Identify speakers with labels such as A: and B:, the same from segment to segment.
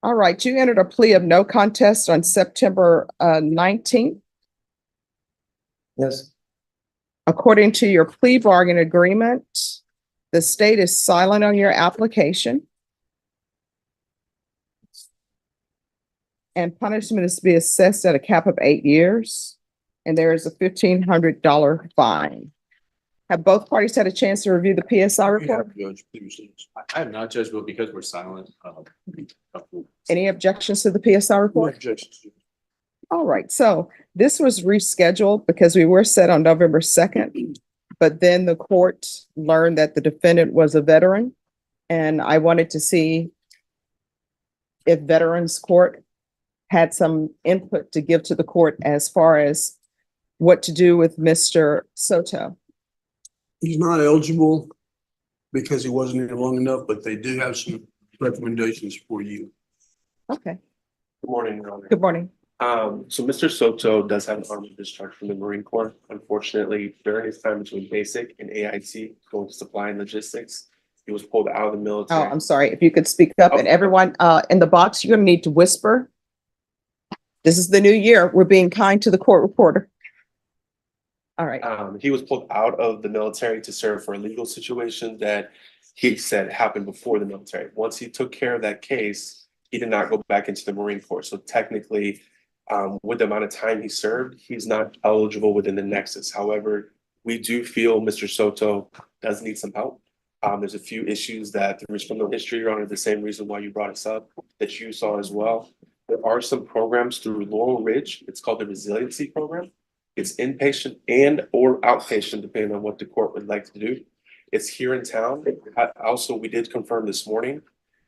A: All right, you entered a plea of no contest on September 19th.
B: Yes.
A: According to your plea bargain agreement, the state is silent on your application. And punishment is to be assessed at a cap of 8 years. And there is a $1,500 fine. Have both parties had a chance to review the PSI report?
C: I have not, Judge, but because we're silent.
A: Any objections to the PSI
C: No
A: report?
C: objections.
A: All right, so this was rescheduled because we were set on November 2nd, but then the court learned that the defendant was a veteran. And I wanted to see if Veterans Court had some input to give to the court as far as what to do with Mr. Soto.
D: He's not eligible because he wasn't here long enough, but they do have some recommendations for you.
A: Okay,
C: Good morning, Your Honor.
A: good morning.
C: So Mr. Soto does have an armed discharge from the Marine Corps. Unfortunately, during his time between basic and AIT, going to supply and logistics, he was pulled out of the
A: Oh,
C: military.
A: I'm sorry, if you could speak up, and
C: Okay.
A: everyone in the box, you're gonna need to whisper. This is the new year. We're being kind to the court reporter. All right,
C: He was pulled out of the military to serve for a legal situation that he said happened before the military. Once he took care of that case, he did not go back into the Marine Corps. So technically, with the amount of time he served, he's not eligible within the nexus. However, we do feel Mr. Soto does need some help. There's a few issues that through his criminal history, Your Honor, the same reason why you brought us up, that you saw as well. There are some programs through Laurel Ridge. It's called the Resiliency Program. It's inpatient and or outpatient, depending on what the court would like to do. It's here in town. Also, we did confirm this morning,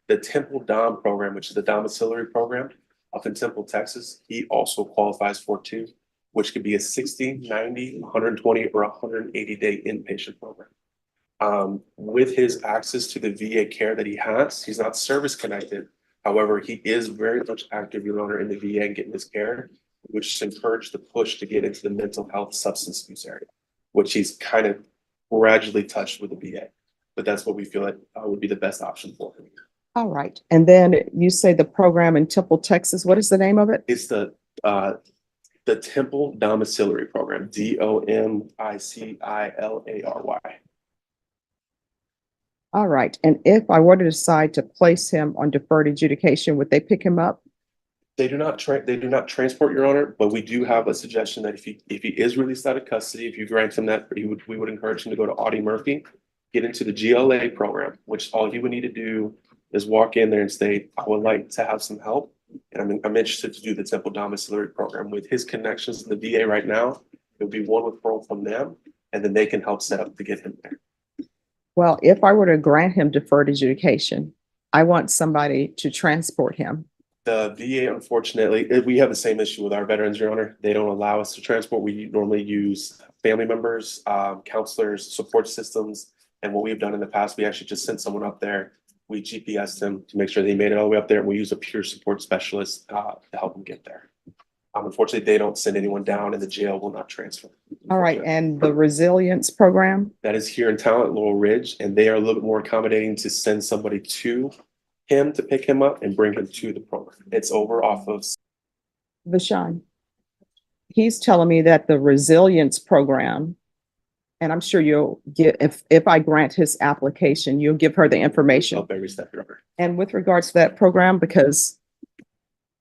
C: the Temple Dom program, which is the domiciliary program up in Temple, Texas, he also qualifies for too, which could be a 60, 90, 120, or 180-day inpatient program. With his access to the VA care that he has, he's not service connected. However, he is very much active, Your Honor, in the VA and getting his care, which has encouraged the push to get into the mental health substance use area, which he's kind of gradually touched with the VA. But that's what we feel like would be the best option for him.
A: all right. And then you say the program in Temple, Texas, what is the name of it?
C: It's the Temple Domiciliary Program, DOMICILARY.
A: All right, and if I were to decide to place him on deferred adjudication, would they pick him up?
C: They do not transport, Your Honor, but we do have a suggestion that if he is released out of custody, if you grant him that, we would encourage him to go to Audie Murphy, get into the GLA program, which all he would need to do is walk in there and say, I would like to have some help. And I'm interested to do the Temple Domiciliary Program. With his connections to the VA right now, it would be one referral from them, and then they can help set up to get him there.
A: Well, if I were to grant him deferred adjudication, I want somebody to transport him.
C: The VA, unfortunately, we have the same issue with our veterans, Your Honor. They don't allow us to transport. We normally use family members, counselors, support systems. And what we've done in the past, we actually just sent someone up there. We GPSed them to make sure they made it all the way up there. And we use a peer support specialist to help them get there. Unfortunately, they don't send anyone down, and the jail will not transfer.
A: All right, and the resilience program?
C: That is here in town at Laurel Ridge, and they are a little bit more accommodating to send somebody to him to pick him up and bring him to the program. It's over off of.
A: Vashon, he's telling me that the resilience program, and I'm sure you'll get, if I grant his application, you'll give her the information.
C: Help every step, Your Honor.
A: And with regards to that program, because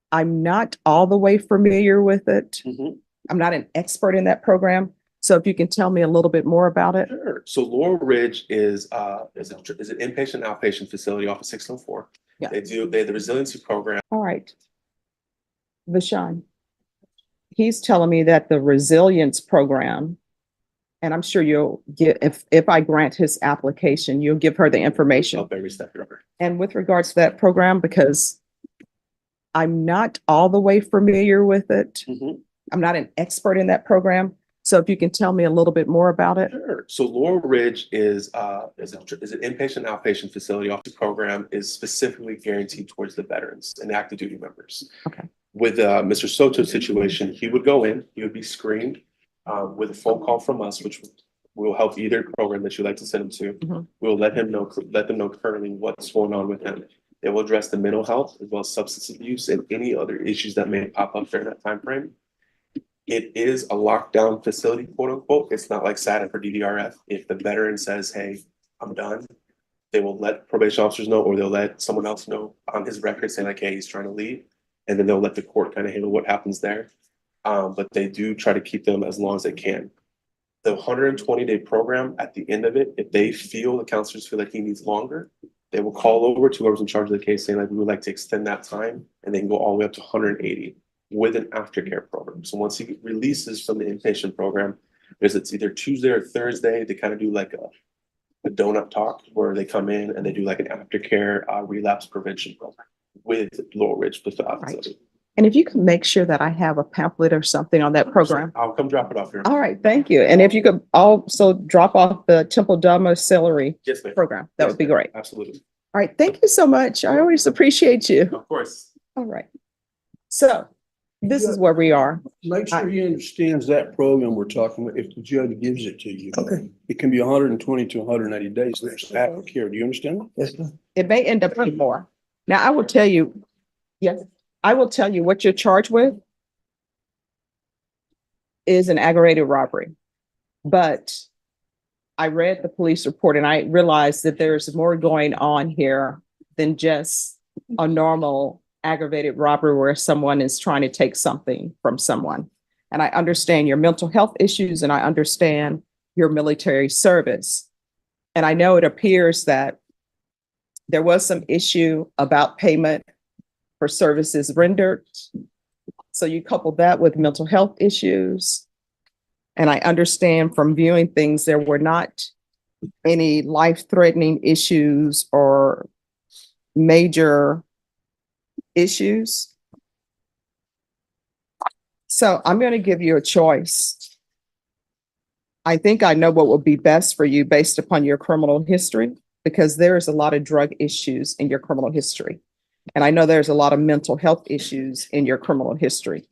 A: I'm not all the way familiar with it.
C: Mhm.
A: I'm not an expert in that program. So if you can tell me a little bit more about it.
C: Sure. So Laurel Ridge is an inpatient outpatient facility off of 604.
A: Yeah.
C: They have the resiliency program.
A: All right. Vashon, he's telling me that the resilience program, and I'm sure you'll get, if I grant his application, you'll give her the information.
C: Help every step, Your Honor.
A: And with regards to that program, because I'm not all the way familiar with it.
C: Mhm.
A: I'm not an expert in that program. So if you can tell me a little bit more about it.
C: Sure. So Laurel Ridge is an inpatient outpatient facility. Off the program is specifically guaranteed towards the veterans and active duty members.
A: Okay.
C: With Mr. Soto's situation, he would go in, he would be screened with a phone call from us, which will help either program that you'd like to send him to.
A: Mhm.
C: We'll let them know currently what's going on with him. It will address the mental health as well as substance abuse and any other issues that may pop up during that time frame. It is a lockdown facility, quote unquote. It's not like SATA for DDRF. If the veteran says, hey, I'm done, they will let probation officers know, or they'll let someone else know on his record saying like, hey, he's trying to leave. And then they'll let the court kind of handle what happens there. But they do try to keep them as long as they can. The 120-day program, at the end of it, if they feel, the counselors feel like he needs longer, they will call over to whoever's in charge of the case saying like, we would like to extend that time, and they can go all the way up to 180 with an aftercare program. So once he releases from the inpatient program, it's either Tuesday or Thursday, they kind of do like a donut talk where they come in and they do like an aftercare relapse prevention program with Laurel Ridge facility.
A: And if you could make sure that I have a pamphlet or something on that program.
C: I'll come drop it off here.
A: All right, thank you. And if you could also drop off the Temple Dhamma Celery
C: Yes, ma'am.
A: program, that
C: Yes,
A: would be
C: ma'am.
A: great.
C: Absolutely.
A: All right, thank you so much. I always appreciate you.
C: Of course.
A: All right. So this is where we are.
D: Make sure he understands that program we're talking about. If the judge gives it to you. Okay. It can be 120 to 180 days. There's aftercare. Do you understand that?
B: Yes, ma'am.
A: It may end up being more. Now, I will tell you, yes, I will tell you what you're charged with is an aggravated robbery. But I read the police report and I realized that there's more going on here than just a normal aggravated robbery where someone is trying to take something from someone. And I understand your mental health issues and I understand your military service. And I know it appears that there was some issue about payment for services rendered. So you couple that with mental health issues. And I understand from viewing things, there were not any life-threatening issues or major issues. So I'm going to give you a choice. I think I know what will be best for you based upon your criminal history, because there is a lot of drug issues in your criminal history. And I know there's a lot of mental health issues in your criminal history.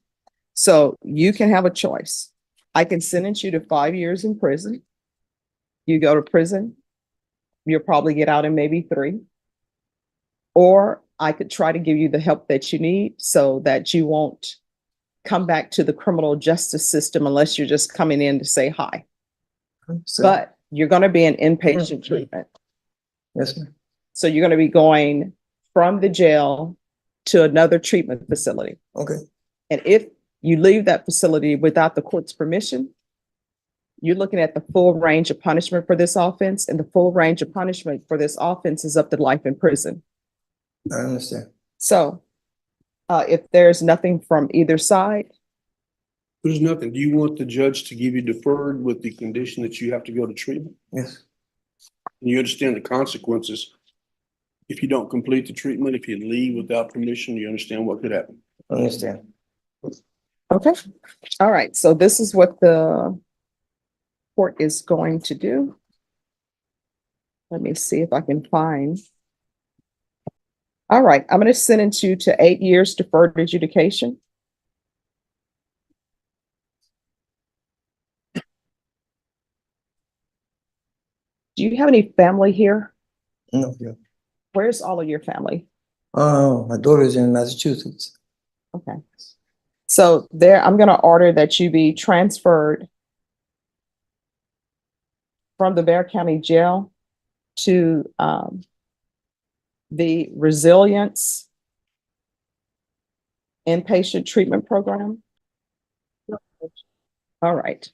A: So you can have a choice. I can sentence you to 5 years in prison. You go to prison, you'll probably get out in maybe 3. Or I could try to give you the help that you need so that you won't come back to the criminal justice system unless you're just coming in to say hi. But you're going to be in inpatient treatment.
B: Yes, ma'am.
A: So you're going to be going from the jail to another treatment facility.
B: Okay.
A: And if you leave that facility without the court's permission, you're looking at the full range of punishment for this offense, and the full range of punishment for this offense is up to life in prison.
B: I understand.
A: So if there's nothing from either side,
D: There's nothing. Do you want the judge to give you deferred with the condition that you have to go to treatment?
B: Yes.
D: And you understand the consequences if you don't complete the treatment, if you leave without permission, you understand what could happen.
B: I understand.
A: okay. All right, so this is what the court is going to do. Let me see if I can find. All right, I'm going to sentence you to 8 years deferred adjudication. Do you have any family here?
B: No, yeah.
A: Where's all of your family?
B: My daughter is in Massachusetts.
A: Okay. So there, I'm going to order that you be transferred from the Bexar County Jail to the Resilience Inpatient Treatment Program. All right.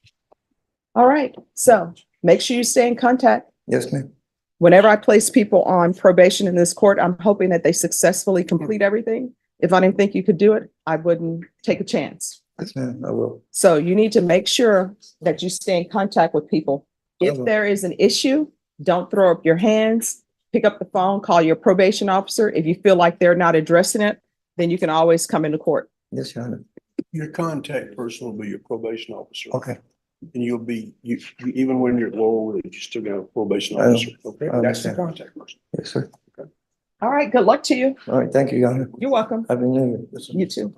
A: All right. So make sure you stay in contact.
B: Yes, ma'am.
A: Whenever I place people on probation in this court, I'm hoping that they successfully complete everything. If I didn't think you could do it, I wouldn't take a chance.
B: Yes, ma'am. I will.
A: So you need to make sure that you stay in contact with people. If
B: will.
A: there is an issue, don't throw up your hands, pick up the phone, call your probation officer. If you feel like they're not addressing it, then you can always come into court.
B: Yes, Your Honor.
D: Your contact person will be your probation officer.
B: Okay.
D: And you'll be, you even when you're at Laurel Ridge, you still got a probation
B: I know.
D: officer. Okay,
B: I
D: that's the
B: understand.
D: contact person.
B: Yes, sir.
A: All right, good luck to you.
B: All right. Thank you, Your Honor.
A: You're welcome.
B: Happy New Year.
A: You too.